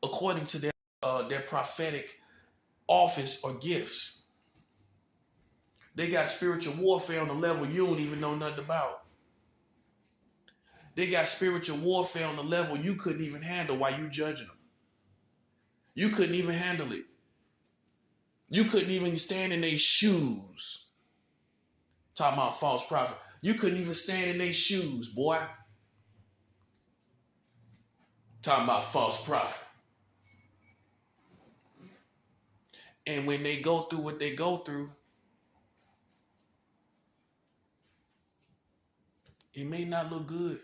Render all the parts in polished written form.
according to their prophetic office or gifts. They got spiritual warfare on the level you don't even know nothing about. They got spiritual warfare on the level you couldn't even handle while you judging them. You couldn't even handle it. You couldn't even stand in their shoes. Talking about false prophet. You couldn't even stand in their shoes, boy. Talking about false prophet. And when they go through what they go through, it may not look good.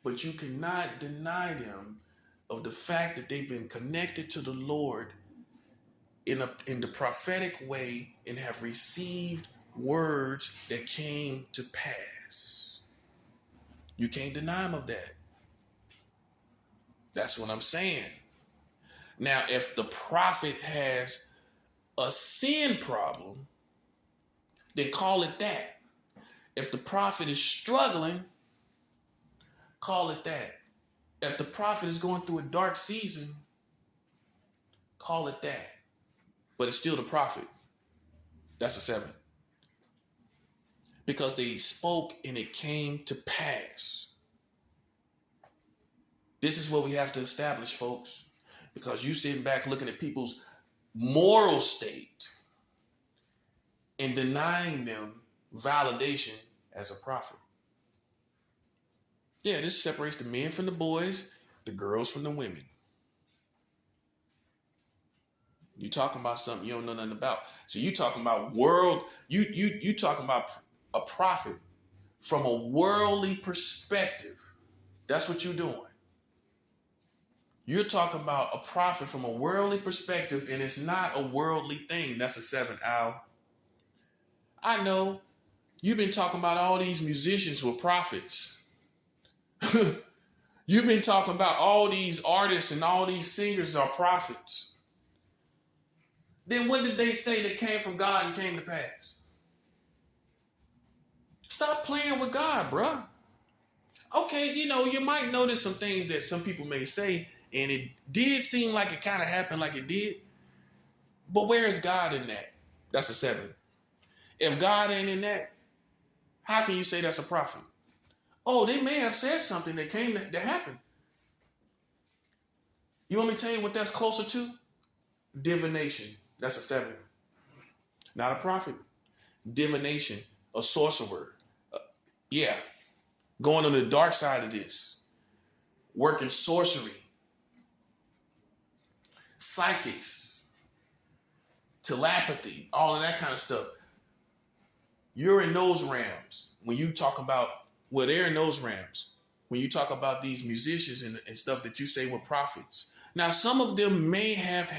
But you cannot deny them of the fact that they've been connected to the Lord in the prophetic way and have received words that came to pass. You can't deny them of that. That's what I'm saying. Now, if the prophet has a sin problem, then call it that. If the prophet is struggling, call it that. If the prophet is going through a dark season, call it that. But it's still the prophet. That's a 7. Because they spoke and it came to pass. This is what we have to establish, folks. Because you sitting back looking at people's moral state and denying them validation as a prophet. Yeah, this separates the men from the boys, the girls from the women. You talking about something you don't know nothing about. So you talking about you talking about a prophet from a worldly perspective. That's what you're doing. You're talking about a prophet from a worldly perspective, and it's not a worldly thing. That's a 7, Al. I know you've been talking about all these musicians were prophets. You've been talking about all these artists and all these singers are prophets. Then what did they say that came from God and came to pass? Stop playing with God, bruh. Okay, you might notice some things that some people may say, and it did seem like it kind of happened like it did. But where is God in that? That's a 7. If God ain't in that, how can you say that's a prophet? Oh, they may have said something that happened. You want me to tell you what that's closer to? Divination. That's a 7. Not a prophet. Divination. A sorcerer. Yeah. Going on the dark side of this. Working sorcery. Psychics. Telepathy. All of that kind of stuff. You're in those realms. When you talk about, well, they're in those realms. When you talk about these musicians and stuff that you say were prophets. Now, some of them may have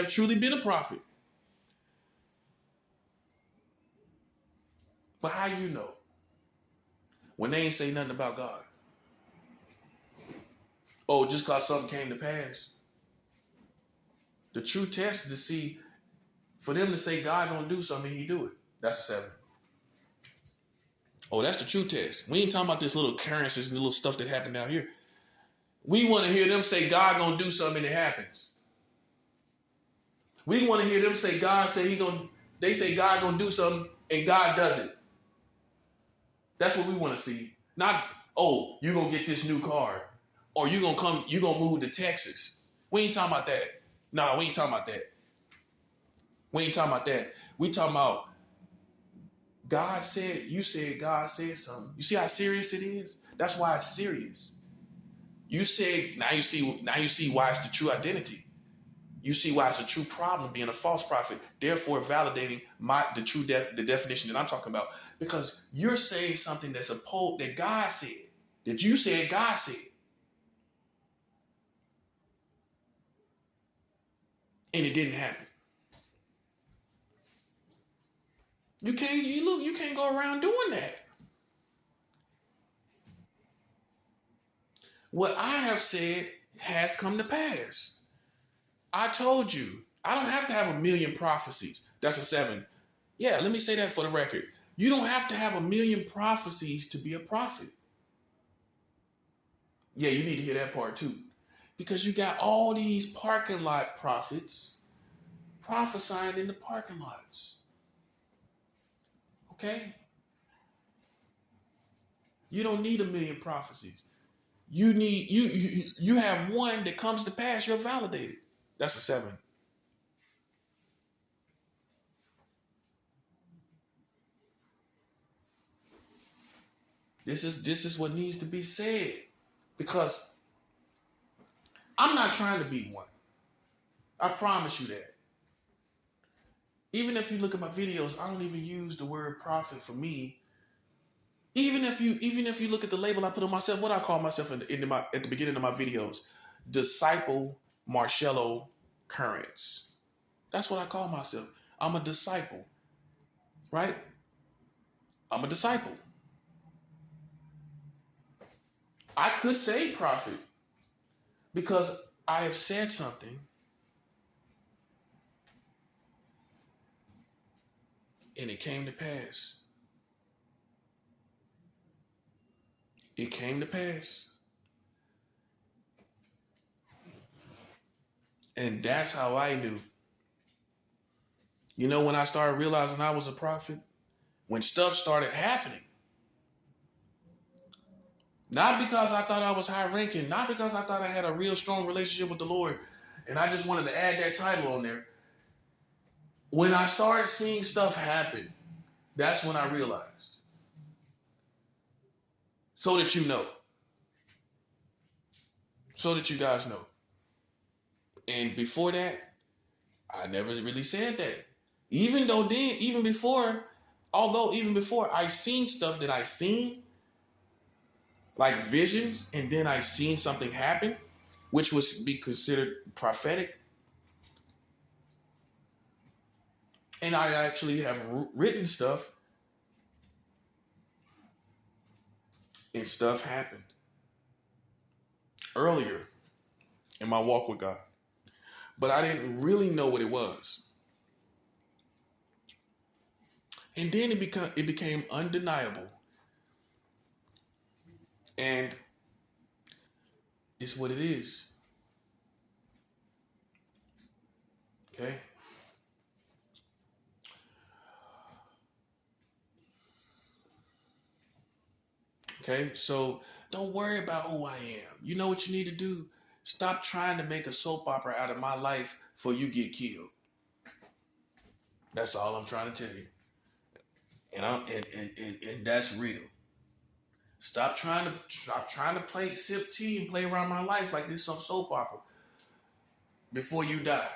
truly been a prophet. But how you know? When they ain't say nothing about God. Oh, just because something came to pass. The true test is to see, for them to say God gonna do something, he do it. That's a 7. Oh, that's the true test. We ain't talking about this little occurrences and little stuff that happened down here. We want to hear them say God gonna do something and it happens. We want to hear them say they say God gonna do something and God does it. That's what we want to see. Not, oh, you gonna get this new car. Or you gonna move to Texas. We ain't talking about that. No, we ain't talking about that. We ain't talking about that. We talking about God said something. You see how serious it is? That's why it's serious. You said, now you see why it's the true identity. You see why it's a true problem being a false prophet, therefore validating the definition that I'm talking about. Because you're saying something that's that God said, that you said God said. And it didn't happen. You can't go around doing that. What I have said has come to pass. I told you, I don't have to have a million prophecies. That's a 7. Yeah, let me say that for the record. You don't have to have a million prophecies to be a prophet. Yeah, you need to hear that part too. Because you got all these parking lot prophets prophesying in the parking lots. Okay? You don't need a million prophecies. You have one that comes to pass, you're validated. That's a 7. This is what needs to be said. Because I'm not trying to be one. I promise you that. Even if you look at my videos, I don't even use the word prophet for me. Even if you look at the label I put on myself, what I call myself at the beginning of my videos, disciple Marcello Currents. That's what I call myself. I'm a disciple, right? I'm a disciple. I could say prophet because I have said something and it came to pass. It came to pass. And that's how I knew. You know, when I started realizing I was a prophet, when stuff started happening, not because I thought I was high ranking, not because I thought I had a real strong relationship with the Lord, and I just wanted to add that title on there. When I started seeing stuff happen, that's when I realized. So that you know. So that you guys know. And before that, I never really said that. Even before I seen stuff that I seen, like visions, and then I seen something happen, which would be considered prophetic. And I actually have written stuff, and stuff happened earlier in my walk with God. But I didn't really know what it was. And then it became undeniable. And it's what it is. Okay? Okay? So don't worry about who I am. You know what you need to do? Stop trying to make a soap opera out of my life before you get killed. That's all I'm trying to tell you. And that's real. Stop trying to sip tea and play around my life like this some soap opera before you die.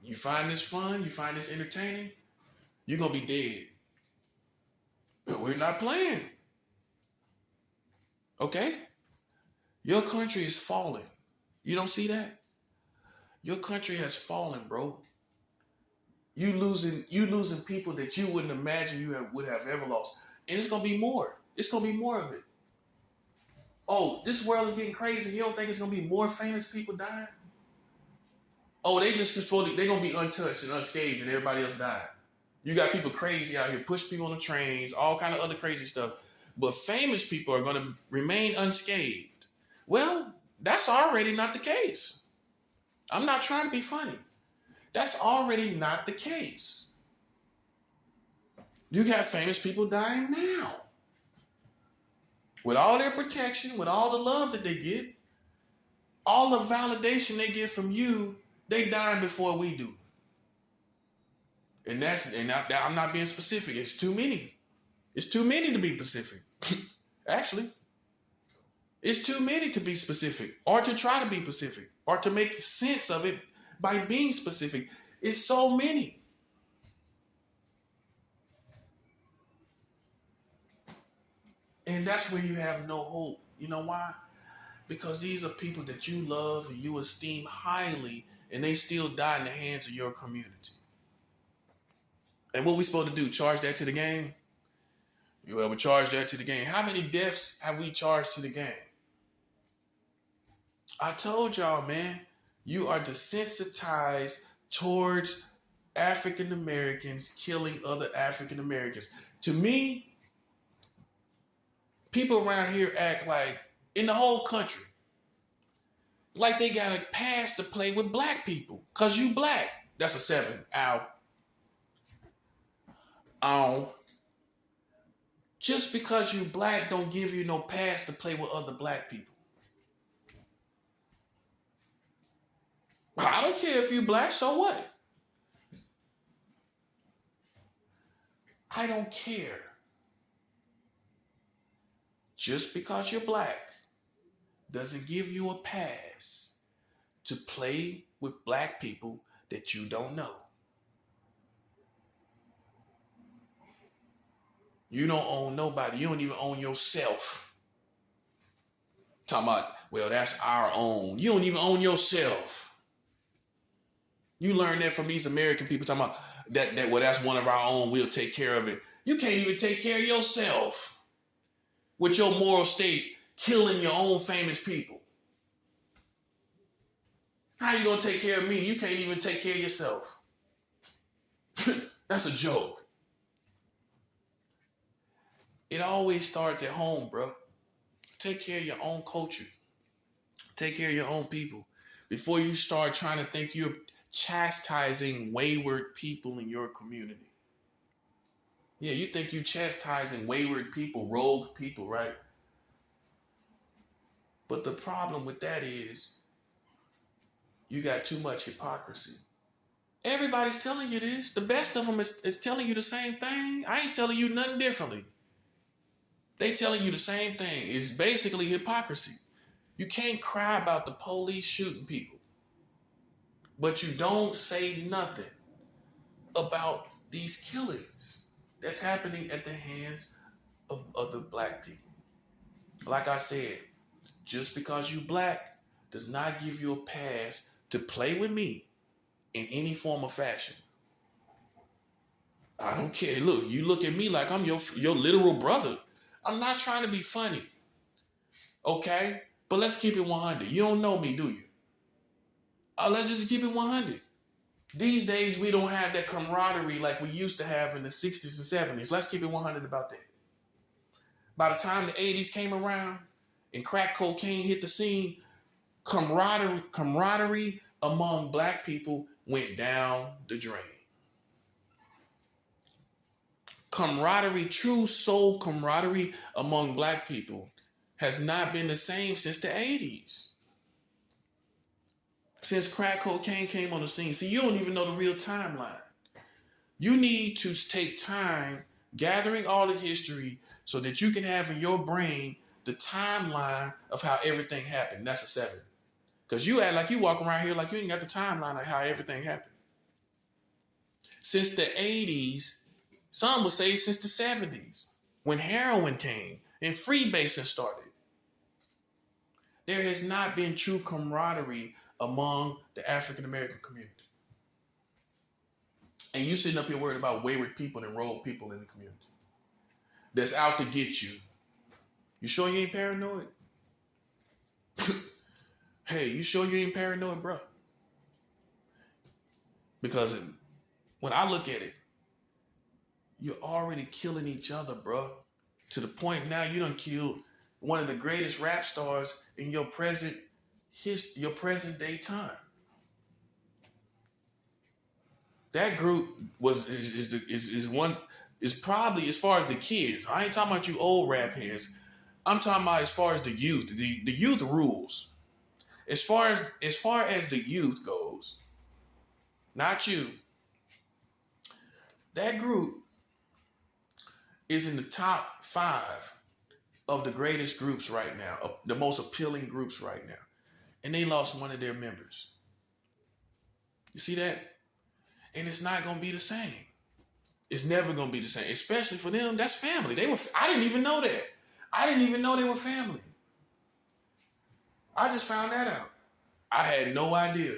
You find this fun, you find this entertaining, you're gonna be dead. But we're not playing. Okay? Your country is falling. You don't see that? Your country has fallen, bro. You losing people that you wouldn't imagine would have ever lost. And it's gonna be more. It's gonna be more of it. Oh, this world is getting crazy. You don't think it's gonna be more famous people dying? Oh, they're gonna be untouched and unscathed and everybody else died. You got people crazy out here, push people on the trains, all kind of other crazy stuff. But famous people are gonna remain unscathed. Well, that's already not the case. I'm not trying to be funny. That's already not the case. You got famous people dying now. With all their protection, with all the love that they get, all the validation they get from you, they dying before we do. And I'm not being specific. It's too many. It's too many to be specific. Actually, it's too many to be specific or to try to be specific or to make sense of it by being specific. It's so many. And that's where you have no hope. You know why? Because these are people that you love and you esteem highly, and they still die in the hands of your community. And what we supposed to do? Charge that to the game? You ever charge that to the game? How many deaths have we charged to the game? I told y'all, man, you are desensitized towards African Americans killing other African Americans. To me, People around here act like, in the whole country, like they got a pass to play with black people. Because you black. That's a 7. Ow. Ow. Just because you black don't give you no pass to play with other black people. I don't care if you black, so what? I don't care. Just because you're black doesn't give you a pass to play with black people that you don't know. You don't own nobody. You don't even own yourself. Talking about, well, that's our own. You don't even own yourself. You learn that from these American people talking about that well, that's one of our own. We'll take care of it. You can't even take care of yourself with your moral state, killing your own famous people. How you gonna take care of me? You can't even take care of yourself. That's a joke. It always starts at home, bro. Take care of your own culture. Take care of your own people before you start trying to think you're chastising wayward people in your community. Yeah, you think you're chastising wayward people, rogue people, right? But the problem with that is you got too much hypocrisy. Everybody's telling you this. The best of them is telling you the same thing. I ain't telling you nothing differently. They telling you the same thing. It's basically hypocrisy. You can't cry about the police shooting people, but you don't say nothing about these killings that's happening at the hands of other black people. Like I said, just because you black does not give you a pass to play with me in any form or fashion. I don't care. Look, you look at me like I'm your literal brother. I'm not trying to be funny. Okay? But let's keep it 100. You don't know me, do you? Let's just keep it 100. These days, we don't have that camaraderie like we used to have in the 60s and 70s. Let's keep it 100 about that. By the time the 80s came around and crack cocaine hit the scene, camaraderie among black people went down the drain. Camaraderie, true soul camaraderie among black people has not been the same since the 80s. Since crack cocaine came on the scene. See, you don't even know the real timeline. You need to take time gathering all the history so that you can have in your brain the timeline of how everything happened. That's a 7. Because you act like you walk around here like you ain't got the timeline of how everything happened. Since the 80s, some would say since the 70s, when heroin came and freebasing started, there has not been true camaraderie among the African American community. And you sitting up here worried about wayward people and rogue people in the community that's out to get you. You sure you ain't paranoid? Hey, you sure you ain't paranoid, bro? Because when I look at it, you're already killing each other, bro. To the point now you done killed one of the greatest rap stars in your present day time. That group is probably, as far as the kids. I ain't talking about you old rap heads. I'm talking about as far as the youth. The youth rules. As far as the youth goes, not you. That group is in the top 5 of the greatest groups right now, the most appealing groups right now. And they lost one of their members. You see that? And it's not going to be the same. It's never going to be the same, especially for them. That's family. I didn't even know that. I didn't even know they were family. I just found that out. I had no idea.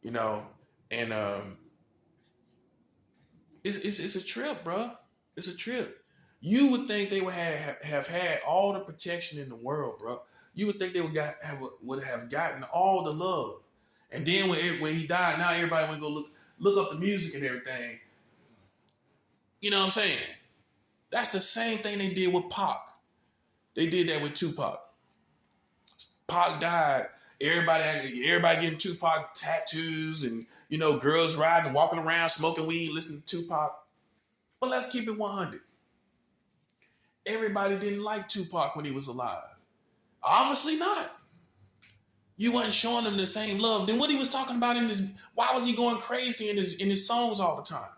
You know, and it's a trip, bro. It's a trip. You would think they would have had all the protection in the world, bro. You would think they would have gotten all the love. And then when he died, now everybody would go look up the music and everything. You know what I'm saying? That's the same thing they did with Pac. They did that with Tupac. Pac died. Everybody getting Tupac tattoos and, girls riding, walking around, smoking weed, listening to Tupac. But let's keep it 100. Everybody didn't like Tupac when he was alive. Obviously not. You wasn't showing him the same love. Then what he was talking about why was he going crazy in his songs all the time?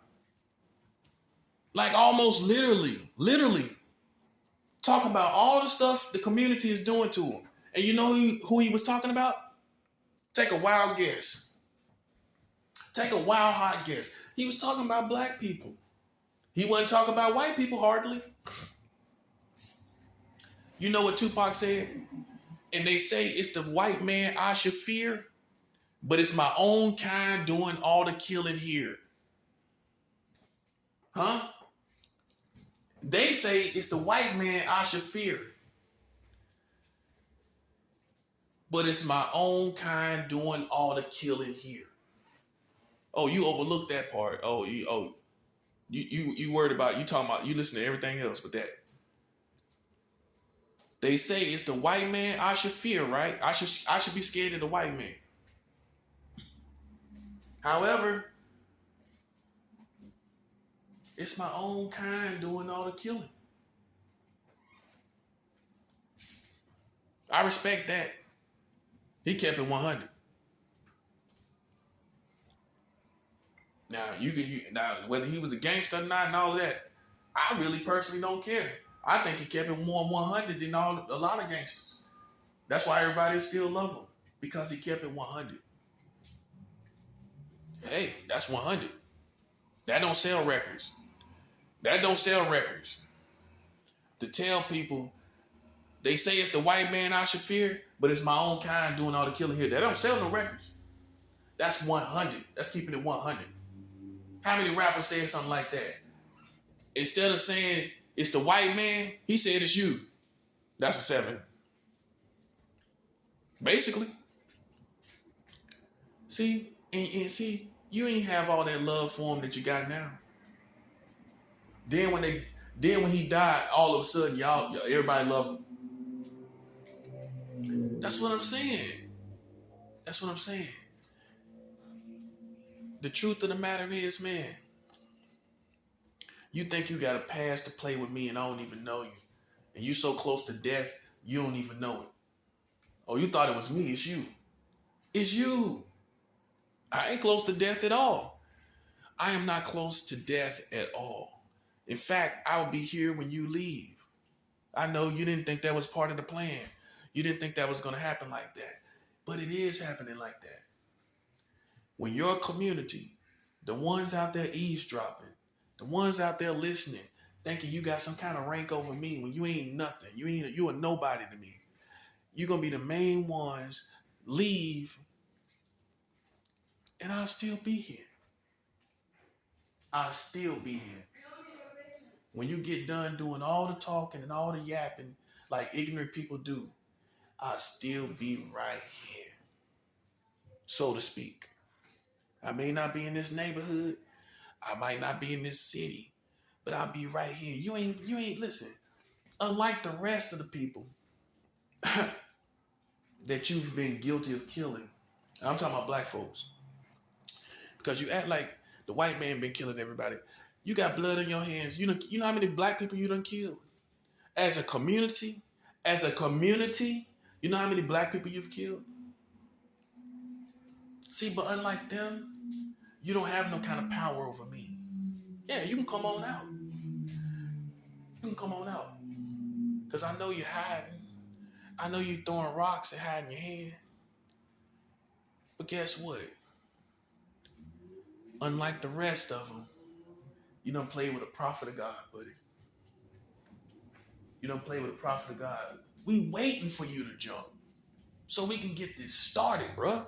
Like almost literally talking about all the stuff the community is doing to him. And you know who he was talking about? Take a wild guess. Take a wild hot guess. He was talking about black people. He wasn't talking about white people hardly. You know what Tupac said? And they say it's the white man I should fear, but it's my own kind doing all the killing here. Huh? They say it's the white man I should fear, but it's my own kind doing all the killing here. Oh, you overlooked that part. You worried about, you talking about, you listen to everything else but that. They say it's the white man I should fear, right? I should be scared of the white man. However, it's my own kind doing all the killing. I respect that. He kept it 100. Now, now whether he was a gangster or not and all of that, I really personally don't care. I think he kept it more 100 than a lot of gangsters. That's why everybody still love him, because he kept it 100. Hey, that's 100. That don't sell records. To tell people, they say it's the white man I should fear, but it's my own kind doing all the killing here. That don't sell no records. That's 100. That's keeping it 100. How many rappers say something like that? Instead of saying it's the white man, he said it's you. That's a 7. Basically. See, and see, you ain't have all that love for him that you got now. Then when he died, all of a sudden everybody loved him. That's what I'm saying. The truth of the matter is, man, you think you got a pass to play with me and I don't even know you. And you so close to death, you don't even know it. Oh, you thought it was me, it's you. It's you. I ain't close to death at all. I am not close to death at all. In fact, I will be here when you leave. I know you didn't think that was part of the plan. You didn't think that was going to happen like that. But it is happening like that. When your community, the ones out there eavesdropping, the ones out there listening, thinking you got some kind of rank over me when you ain't nothing. You a nobody to me. You're going to be the main ones, leave, and I'll still be here. I'll still be here. When you get done doing all the talking and all the yapping like ignorant people do, I'll still be right here, so to speak. I may not be in this neighborhood. I might not be in this city, but I'll be right here. You ain't listen. Unlike the rest of the people that you've been guilty of killing, I'm talking about black folks, because you act like the white man been killing everybody. You got blood on your hands. You know how many black people you done killed? As a community, you know how many black people you've killed? See, but unlike them, you don't have no kind of power over me. Yeah, you can come on out. Because I know you're hiding. I know you're throwing rocks and hiding your hand. But guess what? Unlike the rest of them, you don't play with a prophet of God, buddy. You don't play with a prophet of God. We waiting for you to jump so we can get this started, bruh.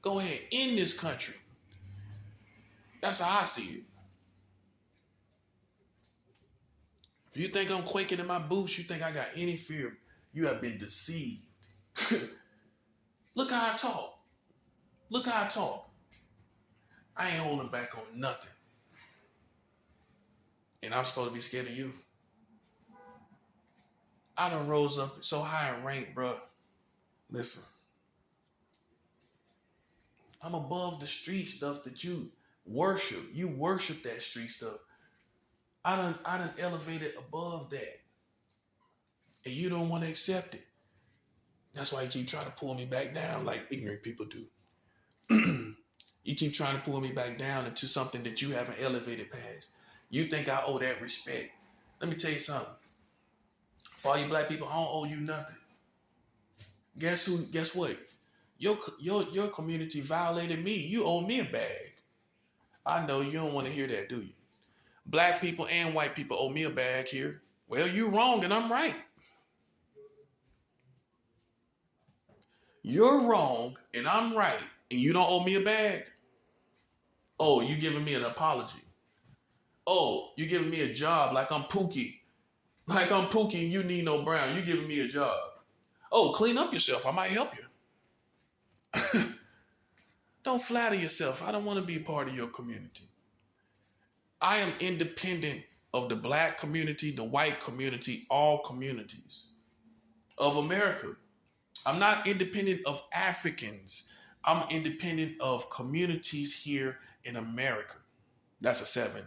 Go ahead, in this country. That's how I see it. If you think I'm quaking in my boots, you think I got any fear, you have been deceived. Look how I talk. I ain't holding back on nothing. And I'm supposed to be scared of you. I done rose up so high in rank, bro. Listen, I'm above the street stuff that you worship. You worship that street stuff. I done elevated above that. And you don't want to accept it. That's why you keep trying to pull me back down like ignorant people do. You keep trying to pull me back down into something that you haven't elevated past. You think I owe that respect. Let me tell you something. For all you black people, I don't owe you nothing. Guess what? Your community violated me. You owe me a bag. I know you don't want to hear that, do you? Black people and white people owe me a bag here. Well, you're wrong and I'm right. You're wrong and I'm right. And you don't owe me a bag. Oh, you giving me an apology. Oh, you giving me a job like I'm Pookie. Like I'm Pookie and you Nino Brown. You giving me a job. Oh, clean up yourself. I might help you. Don't flatter yourself. I don't want to be a part of your community. I am independent of the black community, the white community, all communities of America. I'm not independent of Africans. I'm independent of communities here in America. That's a 7.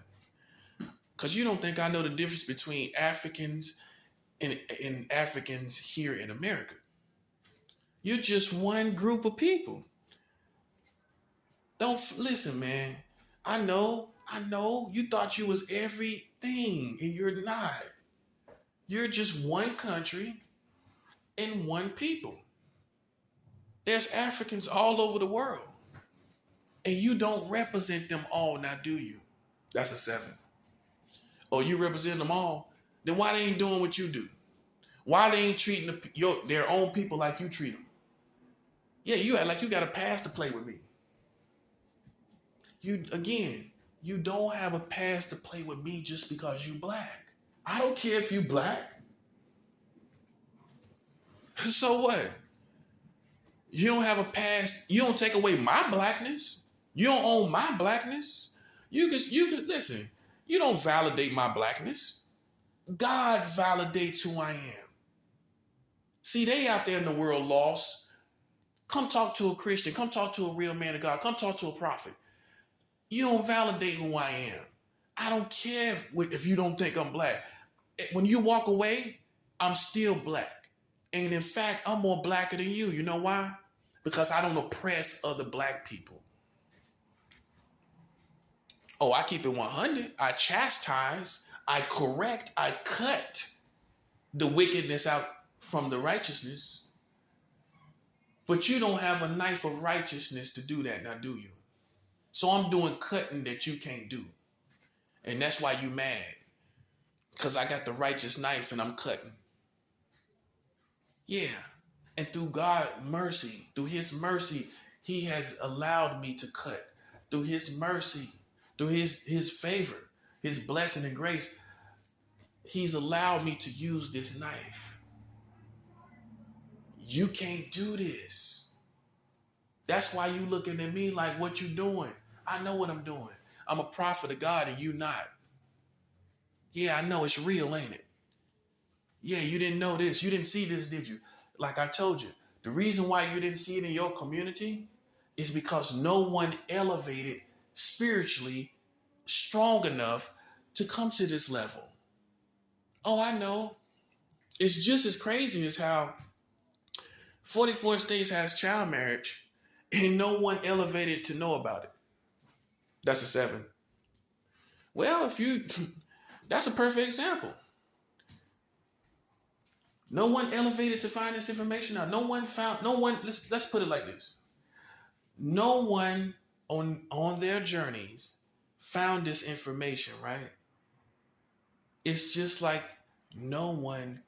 Because you don't think I know the difference between Africans and Africans here in America. You're just one group of people. Don't listen, man. I know. You thought you was everything, and you're not. You're just one country and one people. There's Africans all over the world, and you don't represent them all now, do you? That's a 7. Oh, you represent them all? Then why they ain't doing what you do? Why they ain't treating their own people like you treat them? Yeah, you act like you got a pass to play with me. You don't have a pass to play with me just because you black. I don't care if you black. So what? You don't have a pass. You don't take away my blackness. You don't own my blackness. You can listen. You don't validate my blackness. God validates who I am. See, they out there in the world lost. Come talk to a Christian. Come talk to a real man of God. Come talk to a prophet. You don't validate who I am. I don't care if you don't think I'm black. When you walk away, I'm still black. And in fact, I'm more blacker than you. You know why? Because I don't oppress other black people. Oh, I keep it 100. I chastise, I correct, I cut the wickedness out from the righteousness. But you don't have a knife of righteousness to do that now, do you? So I'm doing cutting that you can't do. And that's why you mad. Because I got the righteous knife and I'm cutting. Yeah. And through God's mercy, through his mercy, he has allowed me to cut. Through his mercy, through his favor, his blessing and grace, he's allowed me to use this knife. You can't do this. That's why you looking at me like, what you doing? I know what I'm doing. I'm a prophet of God and you not. Yeah, I know it's real, ain't it? Yeah, you didn't know this. You didn't see this, did you? Like I told you, the reason why you didn't see it in your community is because no one elevated spiritually strong enough to come to this level. Oh, I know. It's just as crazy as how 44 states has child marriage and no one elevated to know about it. That's a 7. Well, that's a perfect example. No one elevated to find this information out. Let's put it like this. No one on their journeys found this information, right? It's just like no one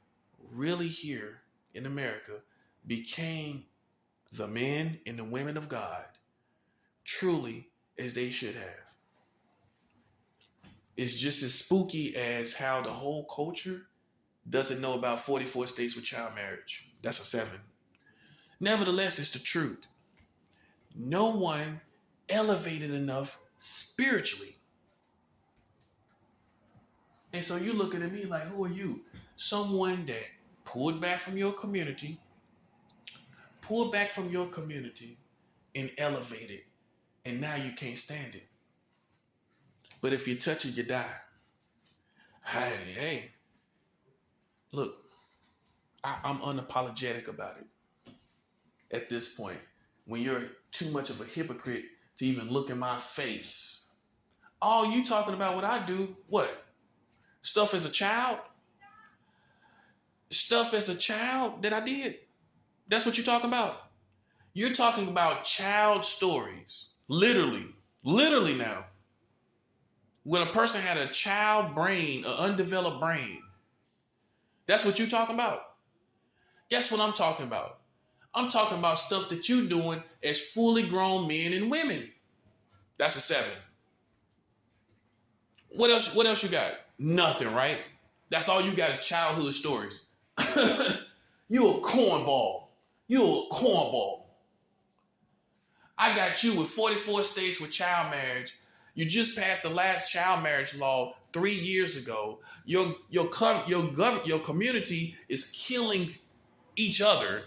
really here in America became the men and the women of God truly as they should have. It's just as spooky as how the whole culture doesn't know about 44 states with child marriage. That's a 7. Nevertheless, it's the truth. No one elevated enough spiritually And so you looking at me like, who are you? Someone that pulled back from your community, and elevated, and now you can't stand it. But if you touch it, you die. Hey, look, I'm unapologetic about it at this point. When you're too much of a hypocrite to even look in my face. All you talking about what I do, what? Stuff as a child? Stuff as a child that I did? That's what you're talking about? You're talking about child stories. Literally now. When a person had a child brain, an undeveloped brain. That's what you're talking about. Guess what I'm talking about? I'm talking about stuff that you're doing as fully grown men and women. That's a 7. What else you got? Nothing, right? That's all you got is childhood stories. You a cornball. I got you with 44 states with child marriage. You just passed the last child marriage law 3 years ago. Your community is killing each other.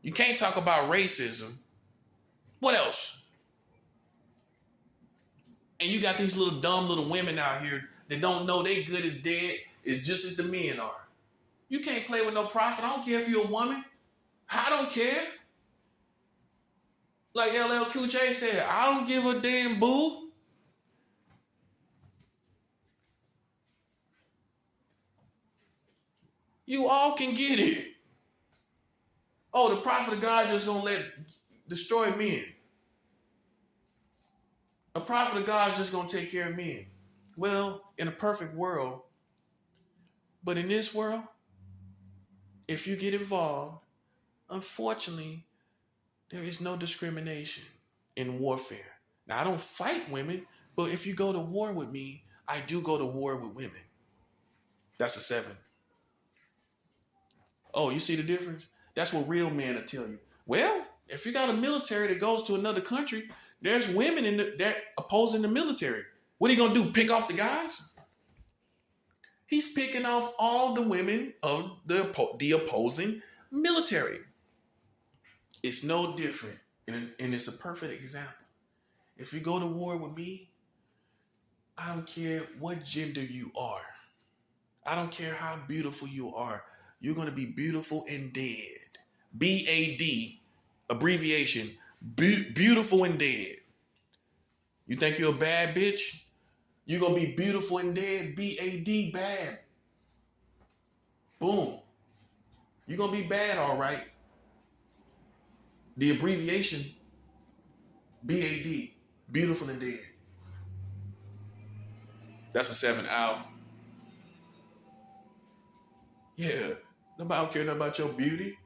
You can't talk about racism. What else? And you got these little dumb little women out here that don't know they good as dead is just as the men are. You can't play with no prophet. I don't care if you're a woman. I don't care. Like LL Cool J said, I don't give a damn boo. You all can get it. Oh, the prophet of God just gonna destroy men. A prophet of God is just gonna take care of men. Well, in a perfect world, but in this world, if you get involved, unfortunately, there is no discrimination in warfare. Now, I don't fight women, but if you go to war with me, I do go to war with women. That's a 7. Oh, you see the difference? That's what real men will tell you. Well, if you got a military that goes to another country, there's women that opposing the military. What are you going to do, pick off the guys? He's picking off all the women of the opposing military. It's no different, and it's a perfect example. If you go to war with me, I don't care what gender you are. I don't care how beautiful you are. You're going to be beautiful and dead. B-A-D, abbreviation, beautiful and dead. You think you're a bad bitch? You're going to be beautiful and dead, B-A-D, bad. Boom. You're going to be bad, all right. The abbreviation, B-A-D, beautiful and dead. That's a 7 out. Yeah. Nobody don't care nothing about your beauty.